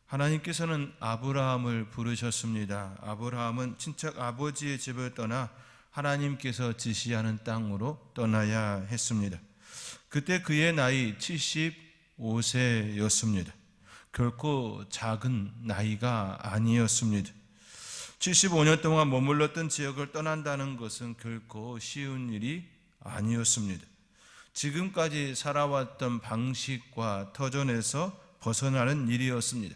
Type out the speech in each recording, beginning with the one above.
하나님께서는 아브라함을 부르셨습니다. 아브라함은 친척 아버지의 집을 떠나 하나님께서 지시하는 땅으로 떠나야 했습니다. 그때 그의 나이 75세였습니다. 결코 작은 나이가 아니었습니다. 75년 동안 머물렀던 지역을 떠난다는 것은 결코 쉬운 일이 아니었습니다. 지금까지 살아왔던 방식과 터전에서 벗어나는 일이었습니다.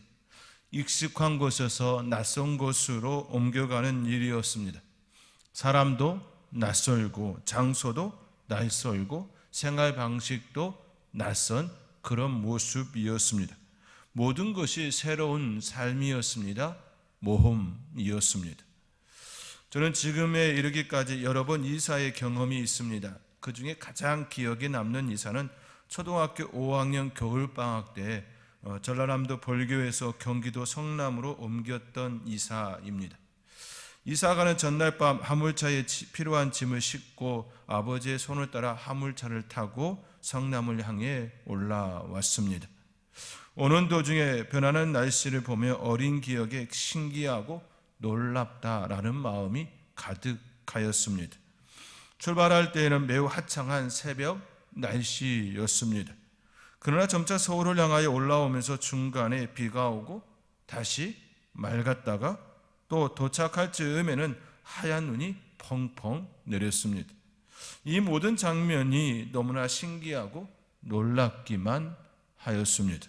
익숙한 곳에서 낯선 곳으로 옮겨가는 일이었습니다. 사람도 낯설고 장소도 낯설고 생활 방식도 낯선 그런 모습이었습니다. 모든 것이 새로운 삶이었습니다. 모험이었습니다. 저는 지금에 이르기까지 여러 번 이사의 경험이 있습니다. 그 중에 가장 기억에 남는 이사는 초등학교 5학년 겨울방학 때 전라남도 벌교에서 경기도 성남으로 옮겼던 이사입니다. 이사가는 전날 밤 화물차에 필요한 짐을 싣고 아버지의 손을 따라 화물차를 타고 성남을 향해 올라왔습니다. 오는 도중에 변하는 날씨를 보며 어린 기억에 신기하고 놀랍다라는 마음이 가득하였습니다. 출발할 때에는 매우 화창한 새벽 날씨였습니다. 그러나 점차 서울을 향하여 올라오면서 중간에 비가 오고 다시 맑았다가 또 도착할 즈음에는 하얀 눈이 펑펑 내렸습니다. 이 모든 장면이 너무나 신기하고 놀랍기만 하였습니다.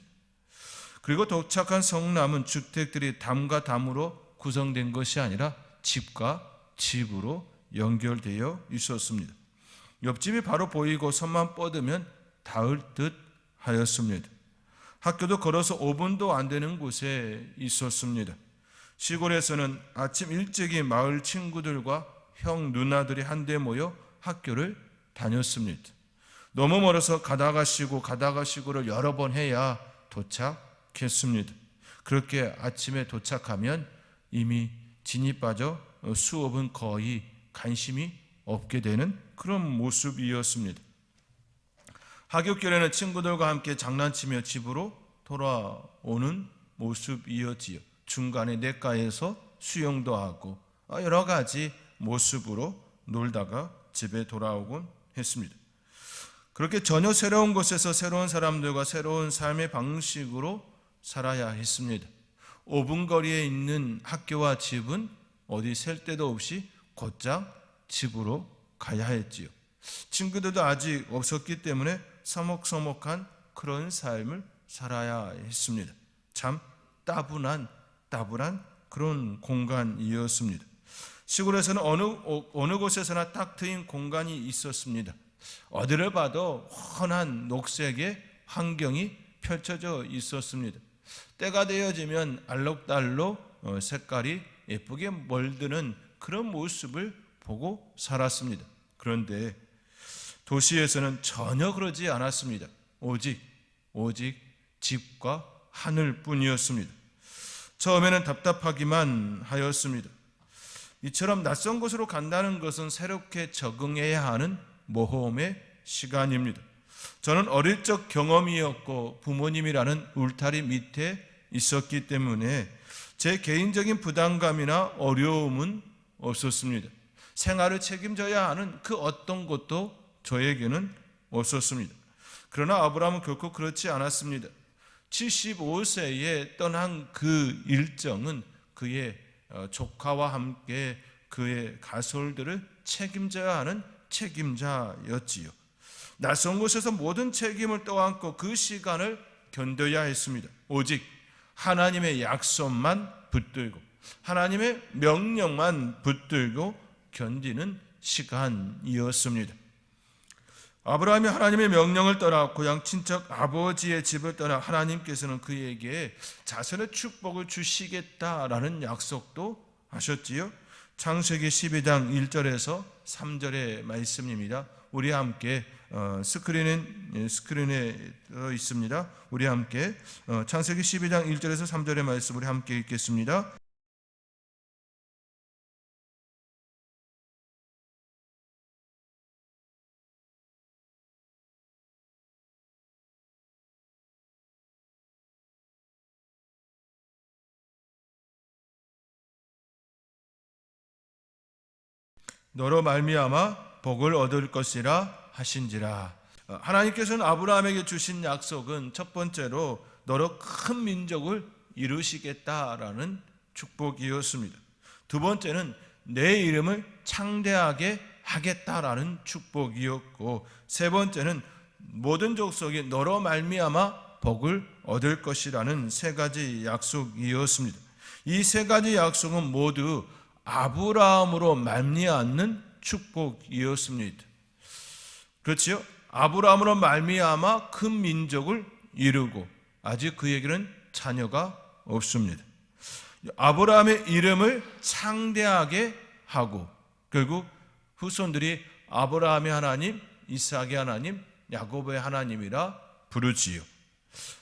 그리고 도착한 성남은 주택들이 담과 담으로 구성된 것이 아니라 집과 집으로 연결되어 있었습니다. 옆집이 바로 보이고 손만 뻗으면 닿을 듯 하였습니다. 학교도 걸어서 5분도 안 되는 곳에 있었습니다. 시골에서는 아침 일찍이 마을 친구들과 형 누나들이 한데 모여 학교를 다녔습니다. 너무 멀어서 가다가 쉬고를 여러 번 해야 도착했습니다. 그렇게 아침에 도착하면 이미 진이 빠져 수업은 거의 관심이 없게 되는 그런 모습이었습니다. 하굣길에는 친구들과 함께 장난치며 집으로 돌아오는 모습이었지요. 중간에 냇가에서 수영도 하고 여러 가지 모습으로 놀다가 집에 돌아오곤 했습니다. 그렇게 전혀 새로운 곳에서 새로운 사람들과 새로운 삶의 방식으로 살아야 했습니다. 5분 거리에 있는 학교와 집은 어디 셀 데도 없이 곧장 집으로 가야 했지요. 친구들도 아직 없었기 때문에 서먹서먹한 그런 삶을 살아야 했습니다. 참 따분한 그런 공간이었습니다. 시골에서는 어느 곳에서나 딱 트인 공간이 있었습니다. 어디를 봐도 훤한 녹색의 환경이 펼쳐져 있었습니다. 때가 되어지면 알록달록 색깔이 예쁘게 멀드는 그런 모습을 보고 살았습니다. 그런데 도시에서는 전혀 그러지 않았습니다. 오직 집과 하늘뿐이었습니다. 처음에는 답답하기만 하였습니다. 이처럼 낯선 곳으로 간다는 것은 새롭게 적응해야 하는 모험의 시간입니다. 저는 어릴 적 경험이었고 부모님이라는 울타리 밑에 있었기 때문에 제 개인적인 부담감이나 어려움은 없었습니다. 생활을 책임져야 하는 그 어떤 것도 저에게는 없었습니다. 그러나 아브라함은 결코 그렇지 않았습니다. 75세에 떠난 그 일정은 그의 조카와 함께 그의 가솔들을 책임져야 하는 책임자였지요. 낯선 곳에서 모든 책임을 떠안고 그 시간을 견뎌야 했습니다. 오직 하나님의 약속만 붙들고 하나님의 명령만 붙들고 견디는 시간이었습니다. 아브라함이 하나님의 명령을 떠나 고향 친척 아버지의 집을 떠나 하나님께서는 그에게 자손의 축복을 주시겠다라는 약속도 하셨지요. 창세기 12장 1절에서 3절의 말씀입니다. 우리 함께 스크린에 있습니다. 우리 함께 창세기 12장 1절에서 3절의 말씀 우리 함께 읽겠습니다. 너로 말미암아 복을 얻을 것이라 하신지라. 하나님께서는 아브라함에게 주신 약속은 첫 번째로 너로 큰 민족을 이루시겠다라는 축복이었습니다. 두 번째는 내 이름을 창대하게 하겠다라는 축복이었고, 세 번째는 모든 족속이 너로 말미암아 복을 얻을 것이라는 세 가지 약속이었습니다. 이 세 가지 약속은 모두 아브라함으로 말미암는 축복이었습니다. 그렇지요? 아브라함으로 말미암아 큰 민족을 이루고 아직 그에게는 자녀가 없습니다. 아브라함의 이름을 창대하게 하고 결국 후손들이 아브라함의 하나님, 이삭의 하나님, 야곱의 하나님이라 부르지요.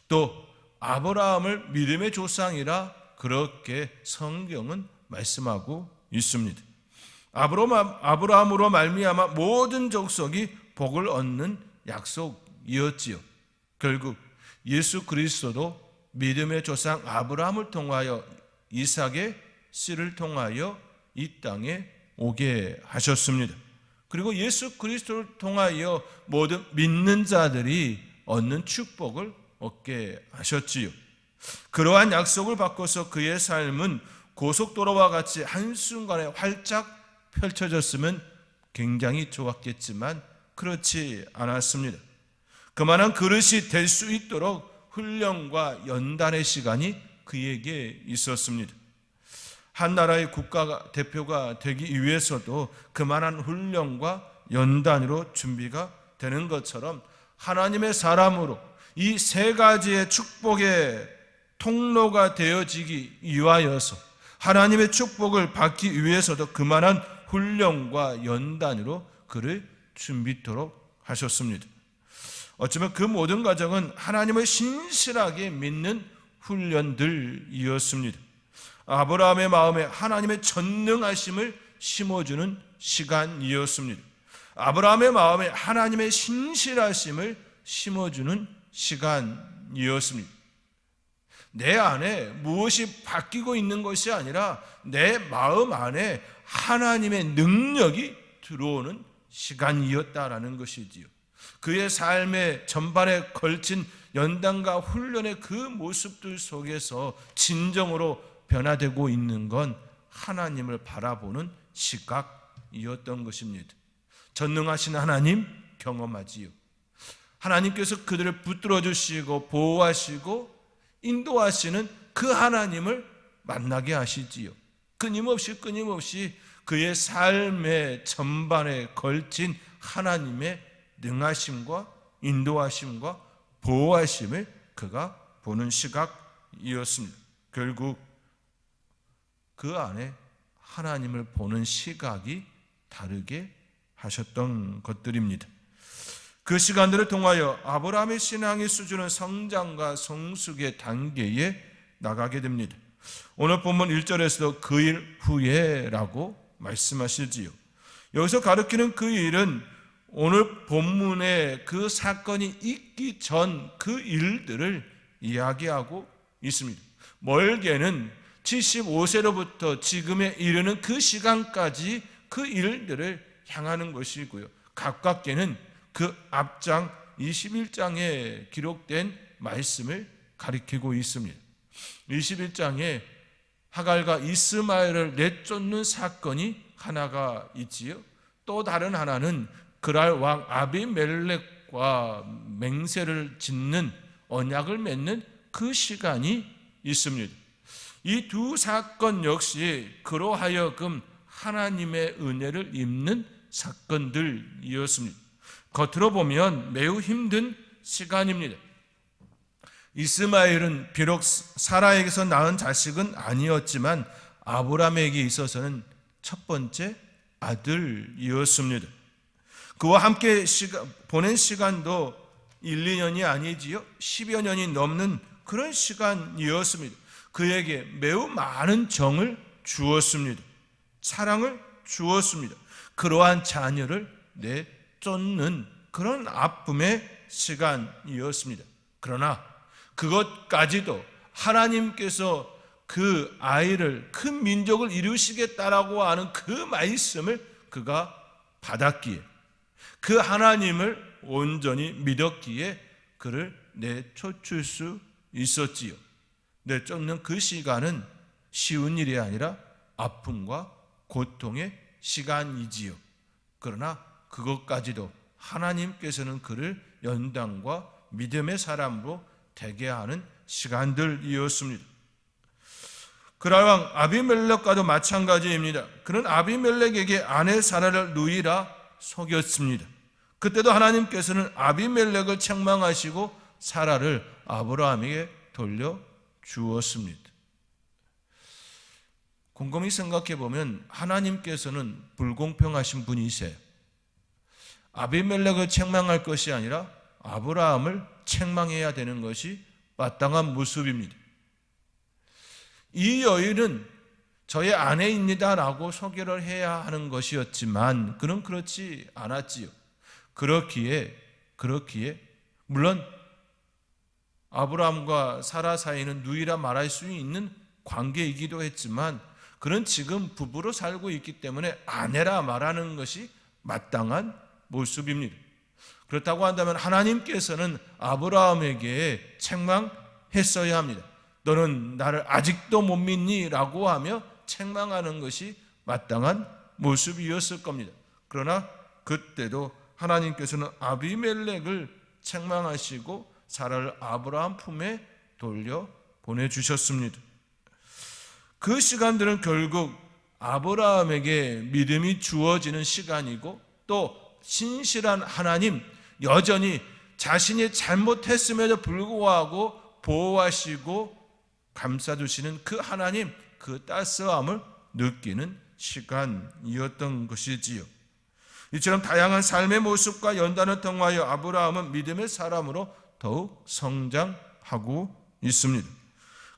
또 아브라함을 믿음의 조상이라 그렇게 성경은 말씀하고 있습니다. 아브라함으로 말미암아 모든 족속이 복을 얻는 약속이었지요. 결국 예수 그리스도도 믿음의 조상 아브라함을 통하여 이삭의 씨를 통하여 이 땅에 오게 하셨습니다. 그리고 예수 그리스도를 통하여 모든 믿는 자들이 얻는 축복을 얻게 하셨지요. 그러한 약속을 받고서 그의 삶은 고속도로와 같이 한순간에 활짝 펼쳐졌으면 굉장히 좋았겠지만 그렇지 않았습니다. 그만한 그릇이 될 수 있도록 훈련과 연단의 시간이 그에게 있었습니다. 한 나라의 국가 대표가 되기 위해서도 그만한 훈련과 연단으로 준비가 되는 것처럼 하나님의 사람으로 이 세 가지의 축복의 통로가 되어지기 위하여서 하나님의 축복을 받기 위해서도 그만한 훈련과 연단으로 그를 준비토록 하셨습니다. 어쩌면 그 모든 과정은 하나님을 신실하게 믿는 훈련들이었습니다. 아브라함의 마음에 하나님의 전능하심을 심어주는 시간이었습니다. 아브라함의 마음에 하나님의 신실하심을 심어주는 시간이었습니다. 내 안에 무엇이 바뀌고 있는 것이 아니라 내 마음 안에 하나님의 능력이 들어오는 시간이었다라는 것이지요. 그의 삶의 전반에 걸친 연단과 훈련의 그 모습들 속에서 진정으로 변화되고 있는 건 하나님을 바라보는 시각이었던 것입니다. 전능하신 하나님 경험하지요. 하나님께서 그들을 붙들어 주시고 보호하시고 인도하시는 그 하나님을 만나게 하시지요. 끊임없이 그의 삶의 전반에 걸친 하나님의 능하심과 인도하심과 보호하심을 그가 보는 시각이었습니다. 결국 그 안에 하나님을 보는 시각이 다르게 하셨던 것들입니다. 그 시간들을 통하여 아브라함의 신앙의 수준은 성장과 성숙의 단계에 나가게 됩니다. 오늘 본문 1절에서도 그 일 후에라고 말씀하시지요. 여기서 가리키는 그 일은 오늘 본문에 그 사건이 있기 전 그 일들을 이야기하고 있습니다. 멀게는 75세로부터 지금에 이르는 그 시간까지 그 일들을 향하는 것이고요. 가깝게는 그 앞장 21장에 기록된 말씀을 가리키고 있습니다. 21장에 하갈과 이스마엘을 내쫓는 사건이 하나가 있지요. 또 다른 하나는 그랄 왕 아비멜렉과 맹세를 짓는 언약을 맺는 그 시간이 있습니다. 이 두 사건 역시 그로 하여금 하나님의 은혜를 입는 사건들이었습니다. 겉으로 보면 매우 힘든 시간입니다. 이스마엘은 비록 사라에게서 낳은 자식은 아니었지만 아브라함에게 있어서는 첫 번째 아들이었습니다. 그와 함께 보낸 시간도 1, 2년이 아니지요. 10여 년이 넘는 그런 시간이었습니다. 그에게 매우 많은 정을 주었습니다. 사랑을 주었습니다. 그러한 자녀를 내쫓는 그런 아픔의 시간이었습니다. 그러나 그것까지도 하나님께서 그 아이를 큰 민족을 이루시겠다라고 하는 그 말씀을 그가 받았기에, 그 하나님을 온전히 믿었기에 그를 내쫓을 수 있었지요. 내쫓는 그 시간은 쉬운 일이 아니라 아픔과 고통의 시간이지요. 그러나 그것까지도 하나님께서는 그를 연단과 믿음의 사람으로 되게 하는 시간들이었습니다. 그라왕 아비멜렉과도 마찬가지입니다. 그는 아비멜렉에게 아내 사라를 누이라 속였습니다. 그때도 하나님께서는 아비멜렉을 책망하시고 사라를 아브라함에게 돌려주었습니다. 곰곰이 생각해 보면 하나님께서는 불공평하신 분이세요. 아비멜렉을 책망할 것이 아니라 아브라함을 책망해야 되는 것이 마땅한 모습입니다. 이 여인은 저의 아내입니다라고 소개를 해야 하는 것이었지만 그는 그렇지 않았지요. 그렇기에 물론 아브라함과 사라 사이는 누이라 말할 수 있는 관계이기도 했지만 그는 지금 부부로 살고 있기 때문에 아내라 말하는 것이 마땅한 모습입니다. 그렇다고 한다면 하나님께서는 아브라함에게 책망했어야 합니다. 너는 나를 아직도 못 믿니? 라고 하며 책망하는 것이 마땅한 모습이었을 겁니다. 그러나 그때도 하나님께서는 아비멜렉을 책망하시고 사라를 아브라함 품에 돌려 보내주셨습니다. 그 시간들은 결국 아브라함에게 믿음이 주어지는 시간이고 또 신실한 하나님, 여전히 자신이 잘못했음에도 불구하고 보호하시고 감싸주시는 그 하나님, 그 따스함을 느끼는 시간이었던 것이지요. 이처럼 다양한 삶의 모습과 연단을 통하여 아브라함은 믿음의 사람으로 더욱 성장하고 있습니다.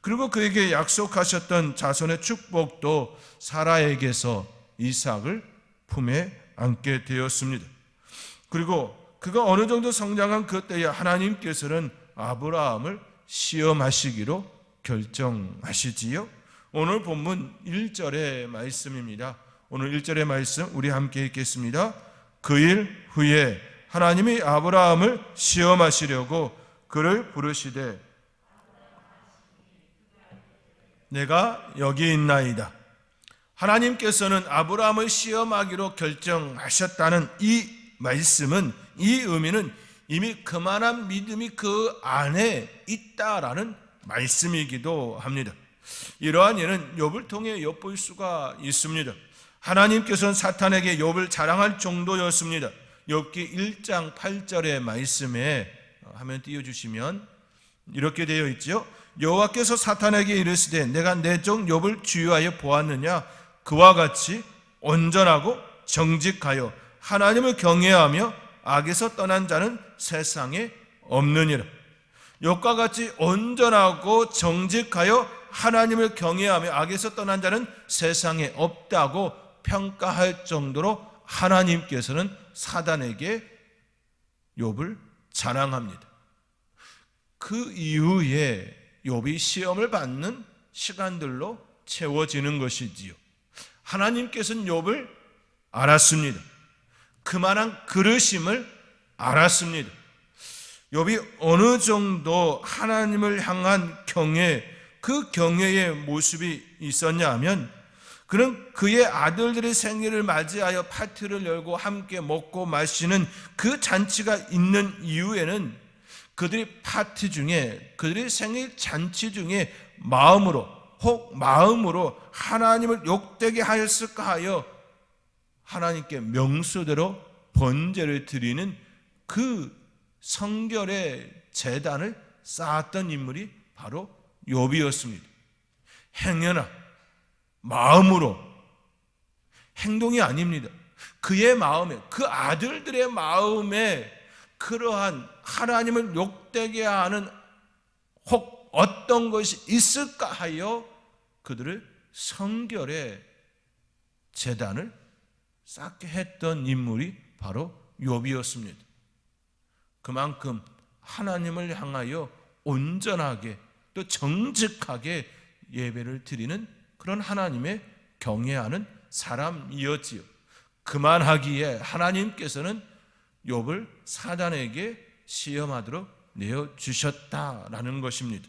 그리고 그에게 약속하셨던 자손의 축복도 사라에게서 이삭을 품에 안게 되었습니다. 그리고 그가 어느 정도 성장한 그때에 하나님께서는 아브라함을 시험하시기로 결정하시지요. 오늘 본문 1절의 말씀입니다. 오늘 1절의 말씀 우리 함께 읽겠습니다. 그 일 후에 하나님이 아브라함을 시험하시려고 그를 부르시되 내가 여기 있나이다. 하나님께서는 아브라함을 시험하기로 결정하셨다는 이 말씀은, 이 의미는 이미 그만한 믿음이 그 안에 있다라는 말씀이기도 합니다. 이러한 예는 욥을 통해 엿볼 수가 있습니다. 하나님께서는 사탄에게 욥을 자랑할 정도였습니다. 욥기 1장 8절의 말씀에 화면 띄워주시면 이렇게 되어 있죠. 여호와께서 사탄에게 이르시되 내가 내 종 욥을 주의하여 보았느냐? 그와 같이 온전하고 정직하여 하나님을 경외하며 악에서 떠난 자는 세상에 없느니라. 욥과 같이 온전하고 정직하여 하나님을 경외하며 악에서 떠난 자는 세상에 없다고 평가할 정도로 하나님께서는 사단에게 욥을 자랑합니다. 그 이후에 욥이 시험을 받는 시간들로 채워지는 것이지요. 하나님께서는 욥을 알았습니다. 그만한 그릇임을 알았습니다. 욥이 어느 정도 하나님을 향한 경외, 그 경외의 모습이 있었냐 하면 그는 그의 아들들의 생일을 맞이하여 파티를 열고 함께 먹고 마시는 그 잔치가 있는 이유에는 그들이 파티 중에, 그들의 생일 잔치 중에 마음으로 하나님을 욕되게 하였을까 하여 하나님께 명수대로 번제를 드리는 그 성결의 제단을 쌓았던 인물이 바로 욥이었습니다. 행여나 마음으로, 행동이 아닙니다. 그의 마음에, 그 아들들의 마음에 그러한 하나님을 욕되게 하는 혹 어떤 것이 있을까 하여 그들을 성결의 제단을 쌓게 했던 인물이 바로 욥이었습니다. 그만큼 하나님을 향하여 온전하게 또 정직하게 예배를 드리는 그런 하나님의 경외하는 사람이었지요. 그만하기에 하나님께서는 욥을 사단에게 시험하도록 내어주셨다라는 것입니다.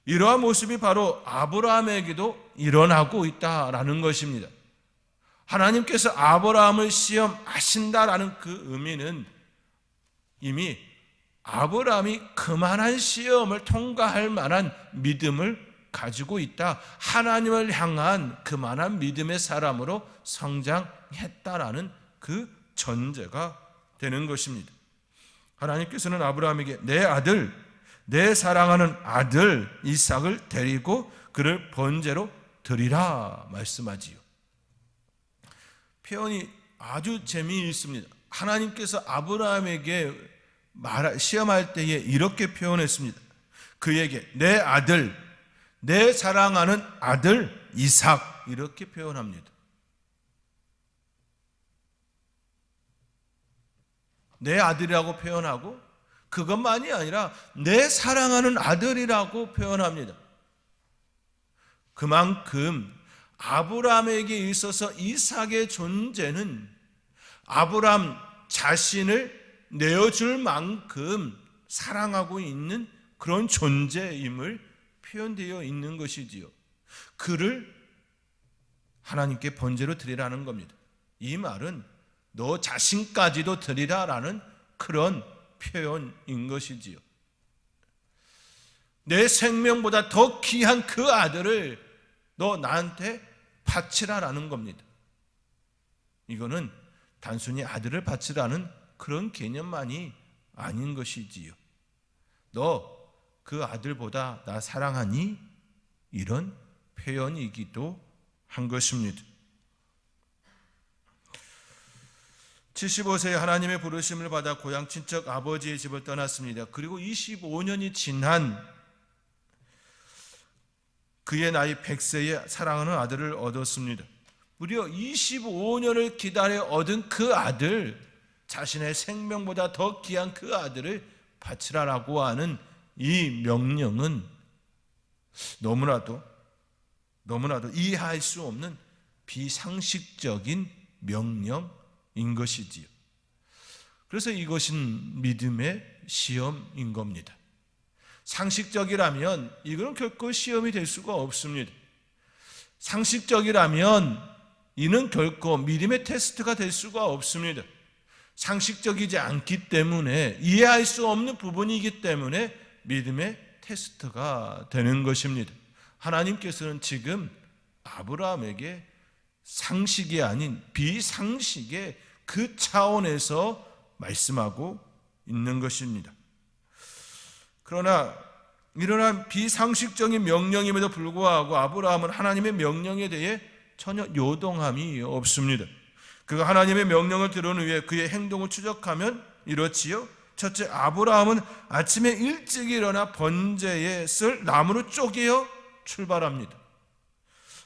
이러한 모습이 바로 아브라함에게도 일어나고 있다라는 것입니다. 하나님께서 아브라함을 시험하신다라는 그 의미는 이미 아브라함이 그만한 시험을 통과할 만한 믿음을 가지고 있다, 하나님을 향한 그만한 믿음의 사람으로 성장했다라는 그 전제가 되는 것입니다. 하나님께서는 아브라함에게 내 아들, 내 사랑하는 아들 이삭을 데리고 그를 번제로 드리라 말씀하지요. 표현이 아주 재미있습니다. 하나님께서 아브라함에게 시험할 때에 이렇게 표현했습니다. 그에게 내 아들, 내 사랑하는 아들 이삭, 이렇게 표현합니다. 내 아들이라고 표현하고 그것만이 아니라 내 사랑하는 아들이라고 표현합니다. 그만큼 아브라함에게 있어서 이삭의 존재는 아브라함 자신을 내어줄 만큼 사랑하고 있는 그런 존재임을 표현되어 있는 것이지요. 그를 하나님께 번제로 드리라는 겁니다. 이 말은 너 자신까지도 드리라라는 그런 표현인 것이지요. 내 생명보다 더 귀한 그 아들을 너 나한테 바치라라는 겁니다. 이거는 단순히 아들을 바치라는 그런 개념만이 아닌 것이지요. 너 그 아들보다 나 사랑하니? 이런 표현이기도 한 것입니다. 75세에 하나님의 부르심을 받아 고향 친척 아버지의 집을 떠났습니다. 그리고 25년이 지난 그의 나이 100세에 사랑하는 아들을 얻었습니다. 무려 25년을 기다려 얻은 그 아들, 자신의 생명보다 더 귀한 그 아들을 바치라라고 하는 이 명령은 너무나도 이해할 수 없는 비상식적인 명령인 것이지요. 그래서 이것은 믿음의 시험인 겁니다. 상식적이라면 이건 결코 시험이 될 수가 없습니다. 상식적이라면 이는 결코 믿음의 테스트가 될 수가 없습니다. 상식적이지 않기 때문에, 이해할 수 없는 부분이기 때문에 믿음의 테스트가 되는 것입니다. 하나님께서는 지금 아브라함에게 상식이 아닌 비상식의 그 차원에서 말씀하고 있는 것입니다. 그러나 이러한 비상식적인 명령임에도 불구하고 아브라함은 하나님의 명령에 대해 전혀 요동함이 없습니다. 그가 하나님의 명령을 들은 후에 그의 행동을 추적하면 이렇지요. 첫째, 아브라함은 아침에 일찍 일어나 번제에 쓸 나무를 쪼개어 출발합니다.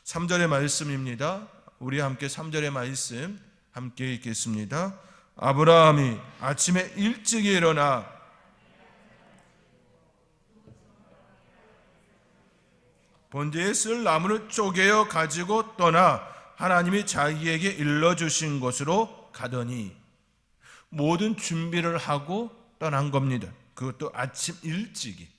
3절의 말씀입니다. 우리 함께 3절의 말씀 함께 읽겠습니다. 아브라함이 아침에 일찍 일어나 번제에 쓸 나무를 쪼개어 가지고 떠나 하나님이 자기에게 일러주신 곳으로 가더니, 모든 준비를 하고 떠난 겁니다. 그것도 아침 일찍이.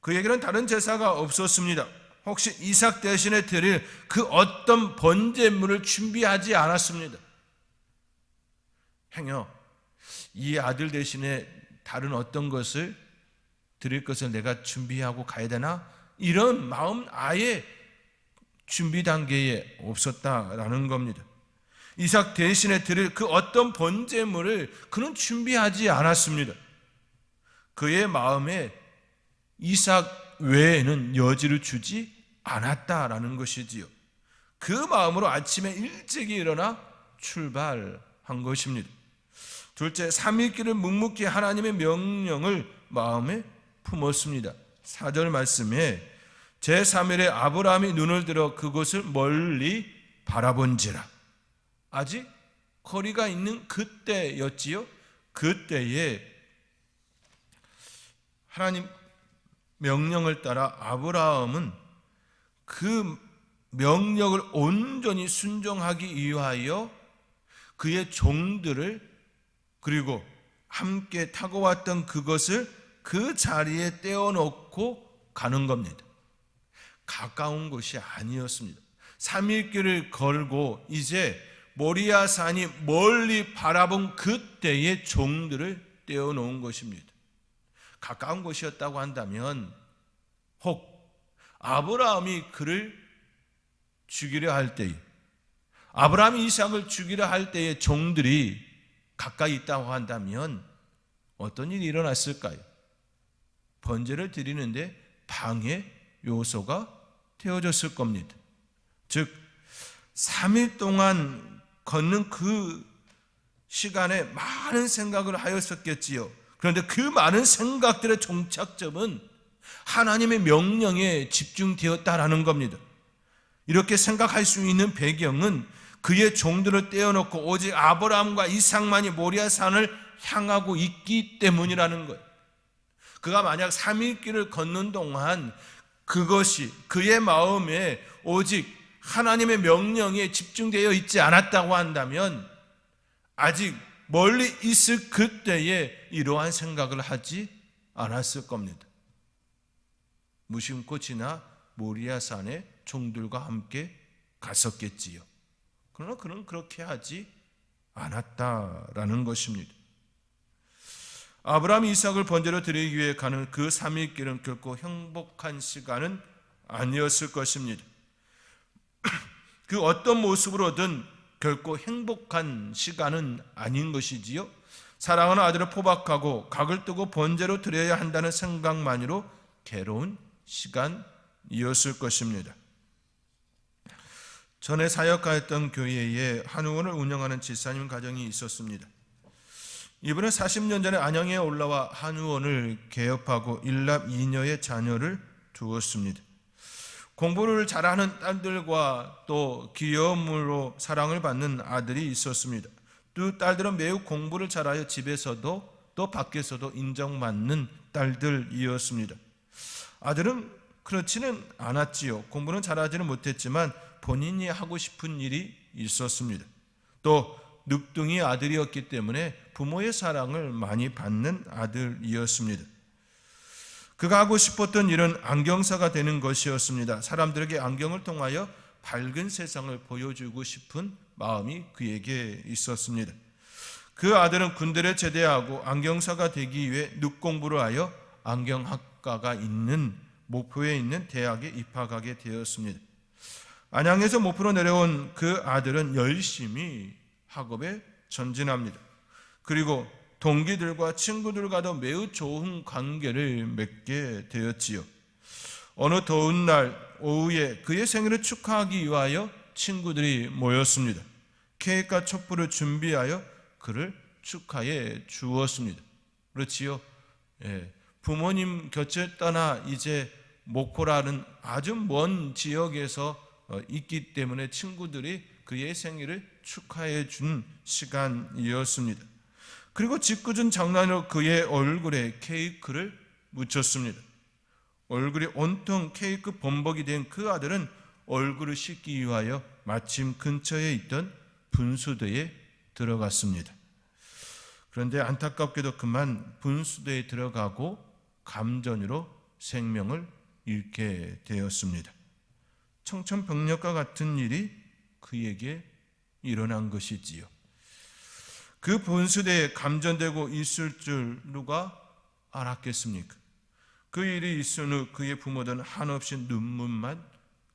그에게는 다른 제사가 없었습니다. 혹시 이삭 대신에 드릴 그 어떤 번제물을 준비하지 않았습니다. 행여 이 아들 대신에 다른 어떤 것을 드릴 것을 내가 준비하고 가야 되나? 이런 마음 아예 준비 단계에 없었다라는 겁니다. 이삭 대신에 드릴 그 어떤 번제물을 그는 준비하지 않았습니다. 그의 마음에 이삭 외에는 여지를 주지 않았다라는 것이지요. 그 마음으로 아침에 일찍 일어나 출발한 것입니다. 둘째, 3일길을 묵묵히 하나님의 명령을 마음에 품었습니다. 4절 말씀에 제3일에 아브라함이 눈을 들어 그곳을 멀리 바라본지라. 아직 거리가 있는 그때였지요. 그때에 하나님 명령을 따라 아브라함은 그 명령을 온전히 순종하기 위하여 그의 종들을 그리고 함께 타고 왔던 그것을 그 자리에 떼어놓고 가는 겁니다. 가까운 곳이 아니었습니다. 3일길을 걸고 이제 모리아 산이 멀리 바라본 그때의 종들을 떼어놓은 것입니다. 가까운 곳이었다고 한다면 혹 아브라함이 그를 죽이려 할 때에, 아브라함이 이삭을 죽이려 할 때의 종들이 가까이 있다고 한다면 어떤 일이 일어났을까요? 번제를 드리는데 방해 요소가 되어졌을 겁니다. 즉 3일 동안 걷는 그 시간에 많은 생각을 하였었겠지요. 그런데 그 많은 생각들의 종착점은 하나님의 명령에 집중되었다라는 겁니다. 이렇게 생각할 수 있는 배경은 그의 종들을 떼어놓고 오직 아브라함과 이삭만이 모리아 산을 향하고 있기 때문이라는 거예요. 그가 만약 3일 길을 걷는 동안 그것이 그의 마음에 오직 하나님의 명령에 집중되어 있지 않았다고 한다면 아직 멀리 있을 그때에 이러한 생각을 하지 않았을 겁니다. 무심코 지나 모리아 산에 종들과 함께 갔었겠지요. 그러나 그는 그렇게 하지 않았다라는 것입니다. 아브라함이 이삭을 번제로 드리기 위해 가는 그 3일 길은 결코 행복한 시간은 아니었을 것입니다. 그 어떤 모습으로든 결코 행복한 시간은 아닌 것이지요. 사랑하는 아들을 포박하고 각을 뜨고 번제로 드려야 한다는 생각만으로 괴로운 시간이었을 것입니다. 전에 사역하였던 교회에 한의원을 운영하는 집사님 가정이 있었습니다. 이분은 40년 전에 안양에 올라와 한의원을 개업하고 일납 2녀의 자녀를 두었습니다. 공부를 잘하는 딸들과 또 귀여움으로 사랑을 받는 아들이 있었습니다. 두 딸들은 매우 공부를 잘하여 집에서도 또 밖에서도 인정받는 딸들이었습니다. 아들은 그렇지는 않았지요. 공부는 잘하지는 못했지만 본인이 하고 싶은 일이 있었습니다. 또 늑둥이 아들이었기 때문에 부모의 사랑을 많이 받는 아들이었습니다. 그가 하고 싶었던 일은 안경사가 되는 것이었습니다. 사람들에게 안경을 통하여 밝은 세상을 보여주고 싶은 마음이 그에게 있었습니다. 그 아들은 군대를 제대하고 안경사가 되기 위해 늑공부를 하여 안경학과가 있는 목포에 있는 대학에 입학하게 되었습니다. 안양에서 목포로 내려온 그 아들은 열심히 학업에 전진합니다. 그리고 동기들과 친구들과도 매우 좋은 관계를 맺게 되었지요. 어느 더운 날 오후에 그의 생일을 축하하기 위하여 친구들이 모였습니다. 케이크와 촛불을 준비하여 그를 축하해 주었습니다. 그렇지요. 부모님 곁을 떠나 이제 목포라는 아주 먼 지역에서 있기 때문에 친구들이 그의 생일을 축하해 준 시간이었습니다. 그리고 짓궂은 장난으로 그의 얼굴에 케이크를 묻혔습니다. 얼굴이 온통 케이크 범벅이 된 그 아들은 얼굴을 씻기 위하여 마침 근처에 있던 분수대에 들어갔습니다. 그런데 안타깝게도 그만 분수대에 들어가고 감전으로 생명을 잃게 되었습니다. 청천벽력과 같은 일이 그에게 일어난 것이지요. 그 분수대에 감전되고 있을 줄 누가 알았겠습니까? 그 일이 있은 후 그의 부모들은 한없이 눈물만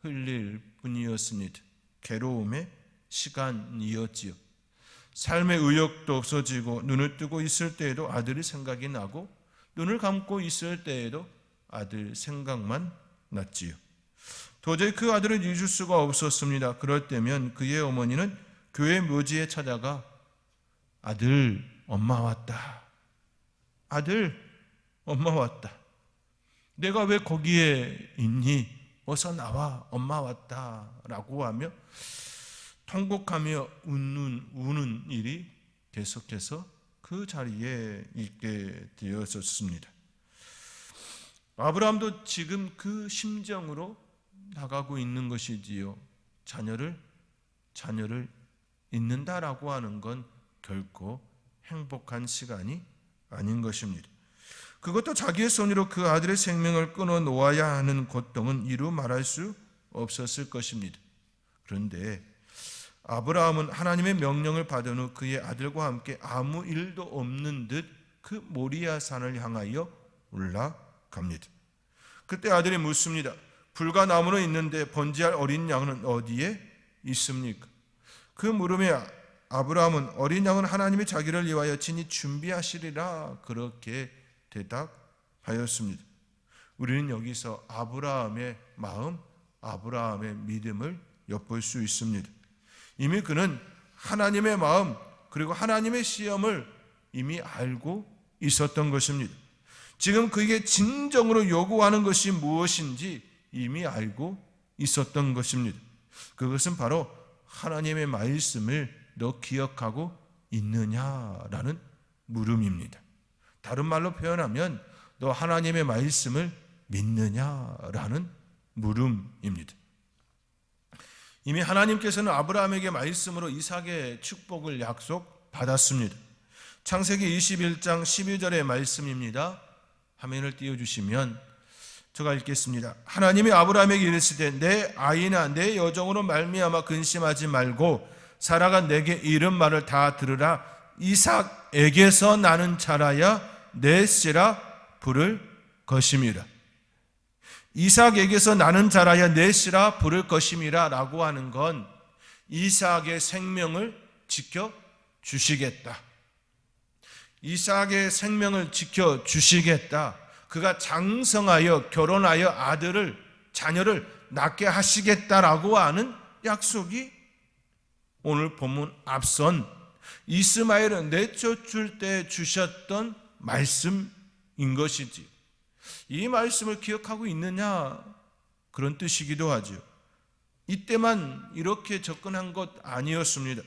흘릴 뿐이었습니다. 괴로움의 시간이었지요. 삶의 의욕도 없어지고 눈을 뜨고 있을 때에도 아들이 생각이 나고 눈을 감고 있을 때에도 아들 생각만 났지요. 도저히 그 아들을 잊을 수가 없었습니다. 그럴 때면 그의 어머니는 교회 묘지에 찾아가 아들, 엄마 왔다. 아들, 엄마 왔다. 내가 왜 거기에 있니? 어서 나와, 엄마 왔다. 라고 하며 통곡하며 우는 일이 계속해서 그 자리에 있게 되었었습니다. 아브라함도 지금 그 심정으로 나가고 있는 것이지요. 자녀를 잊는다라고 하는 건 결코 행복한 시간이 아닌 것입니다. 그것도 자기의 손으로 그 아들의 생명을 끊어 놓아야 하는 고통은 이루 말할 수 없었을 것입니다. 그런데 아브라함은 하나님의 명령을 받은 후 그의 아들과 함께 아무 일도 없는 듯 그 모리아 산을 향하여 올라갑니다. 그때 아들이 묻습니다. 불과 나무는 있는데 번제할 어린 양은 어디에 있습니까? 그 물음에 아브라함은 어린 양은 하나님이 자기를 위하여 친히 준비하시리라 그렇게 대답하였습니다. 우리는 여기서 아브라함의 마음, 아브라함의 믿음을 엿볼 수 있습니다. 이미 그는 하나님의 마음 그리고 하나님의 시험을 이미 알고 있었던 것입니다. 지금 그에게 진정으로 요구하는 것이 무엇인지 이미 알고 있었던 것입니다. 그것은 바로 하나님의 말씀을 너 기억하고 있느냐라는 물음입니다. 다른 말로 표현하면 너 하나님의 말씀을 믿느냐라는 물음입니다. 이미 하나님께서는 아브라함에게 말씀으로 이삭의 축복을 약속받았습니다. 창세기 21장 12절의 말씀입니다. 화면을 띄워주시면 제가 읽겠습니다. 하나님이 아브라함에게 이르시되 내 아이나 내 여종으로 말미암아 근심하지 말고 사라가 내게 이른 말을 다 들으라. 이삭에게서 나는 자라야 넷이라 부를 것임이라. 이삭에게서 나는 자라야 넷이라 부를 것임이라 라고 하는 건 이삭의 생명을 지켜주시겠다. 이삭의 생명을 지켜주시겠다. 그가 장성하여 결혼하여 자녀를 낳게 하시겠다라고 하는 약속이 오늘 본문 앞선 이스마엘을 내쫓을 때 주셨던 말씀인 것이지. 이 말씀을 기억하고 있느냐? 그런 뜻이기도 하죠. 이때만 이렇게 접근한 것 아니었습니다.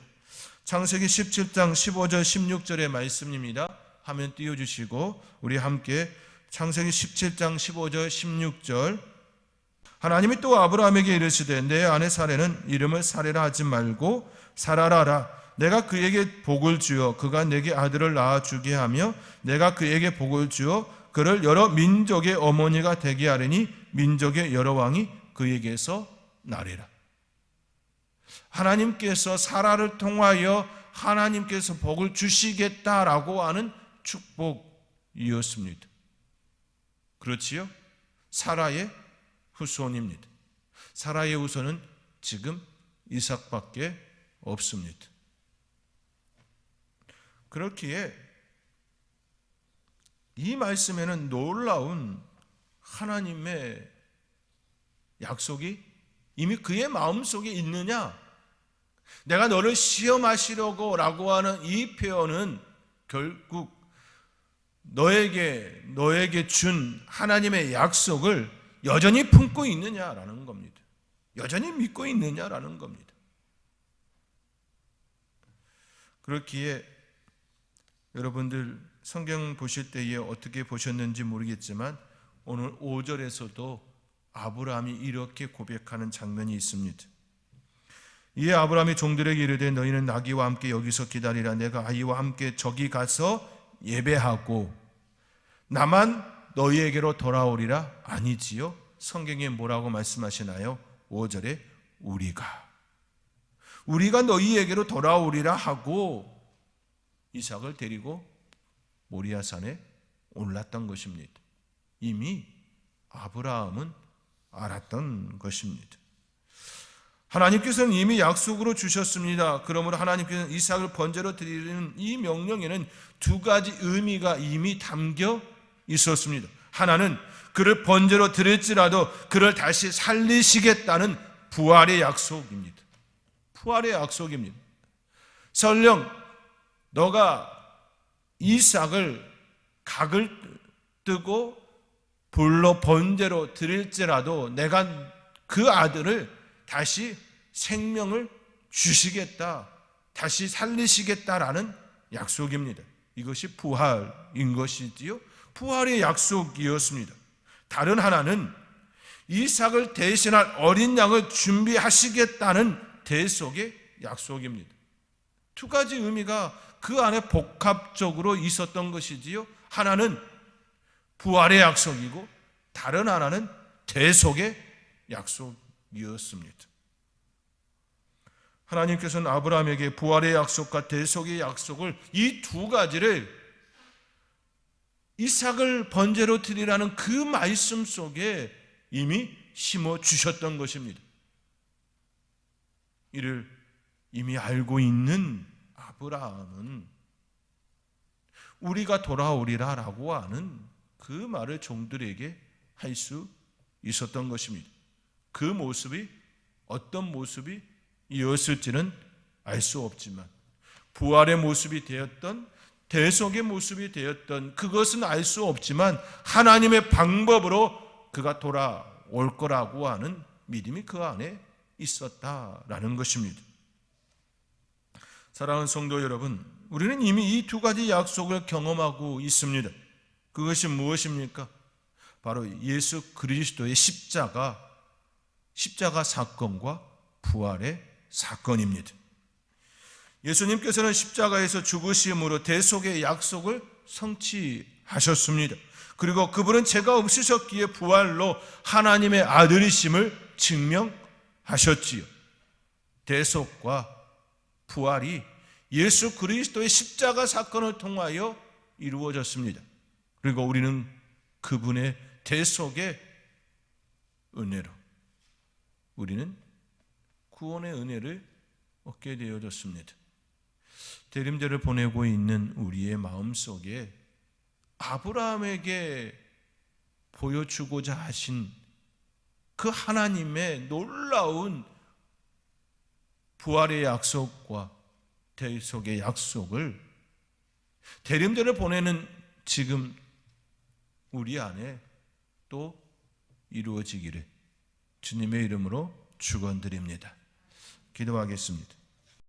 창세기 17장 15절 16절의 말씀입니다. 화면 띄워주시고 우리 함께 창세기 17장 15절 16절. 하나님이 또 아브라함에게 이르시되 내 아내 사레는 이름을 사레라 하지 말고 사라라 하라. 내가 그에게 복을 주어 그가 내게 아들을 낳아주게 하며 내가 그에게 복을 주어 그를 여러 민족의 어머니가 되게 하리니 민족의 여러 왕이 그에게서 나리라. 하나님께서 사라를 통하여 하나님께서 복을 주시겠다라고 하는 축복이었습니다. 그렇지요? 사라의 후손입니다. 사라의 후손은 지금 이삭밖에 없습니다. 그렇기에 이 말씀에는 놀라운 하나님의 약속이 이미 그의 마음속에 있느냐? 내가 너를 시험하시려고 라고 하는 이 표현은 결국 너에게 준 하나님의 약속을 여전히 품고 있느냐라는 겁니다. 여전히 믿고 있느냐라는 겁니다. 그렇기에 여러분들 성경 보실 때에 어떻게 보셨는지 모르겠지만 오늘 5절에서도 아브라함이 이렇게 고백하는 장면이 있습니다. 이에 아브라함이 종들에게 이르되 너희는 나귀와 함께 여기서 기다리라. 내가 아이와 함께 저기 가서 예배하고 나만 너희에게로 돌아오리라. 아니지요? 성경에 뭐라고 말씀하시나요? 5절에 우리가 너희에게로 돌아오리라 하고 이삭을 데리고 모리아산에 올랐던 것입니다. 이미 아브라함은 알았던 것입니다. 하나님께서는 이미 약속으로 주셨습니다. 그러므로 하나님께서는 이삭을 번제로 드리는 이 명령에는 두 가지 의미가 이미 담겨 있었습니다. 하나는 그를 번제로 드릴지라도 그를 다시 살리시겠다는 부활의 약속입니다. 부활의 약속입니다. 설령 너가 이삭을 각을 뜨고 불로 번제로 드릴지라도 내가 그 아들을 다시 생명을 주시겠다, 다시 살리시겠다라는 약속입니다. 이것이 부활인 것이지요. 부활의 약속이었습니다. 다른 하나는 이삭을 대신할 어린 양을 준비하시겠다는 대속의 약속입니다. 두 가지 의미가 그 안에 복합적으로 있었던 것이지요. 하나는 부활의 약속이고 다른 하나는 대속의 약속이었습니다. 하나님께서는 아브라함에게 부활의 약속과 대속의 약속을, 이 두 가지를 이삭을 번제로 드리라는 그 말씀 속에 이미 심어 주셨던 것입니다. 이를 이미 알고 있는 아브라함은 우리가 돌아오리라 라고 하는 그 말을 종들에게 할 수 있었던 것입니다. 그 모습이 어떤 모습이 이었을지는 알 수 없지만, 부활의 모습이 되었던 대속의 모습이 되었던 그것은 알 수 없지만, 하나님의 방법으로 그가 돌아올 거라고 하는 믿음이 그 안에 있었다라는 것입니다. 사랑하는 성도 여러분, 우리는 이미 이 두 가지 약속을 경험하고 있습니다. 그것이 무엇입니까? 바로 예수 그리스도의 십자가 사건과 부활의 사건입니다. 예수님께서는 십자가에서 죽으심으로 대속의 약속을 성취하셨습니다. 그리고 그분은 죄가 없으셨기에 부활로 하나님의 아들이심을 증명하셨지요. 대속과 부활이 예수 그리스도의 십자가 사건을 통하여 이루어졌습니다. 그리고 우리는 그분의 대속의 은혜로 우리는 구원의 은혜를 얻게 되어졌습니다. 대림절을 보내고 있는 우리의 마음속에 아브라함에게 보여주고자 하신 그 하나님의 놀라운 부활의 약속과 대속의 약속을 대림절을 보내는 지금 우리 안에 또 이루어지기를 주님의 이름으로 축원드립니다. 기도하겠습니다.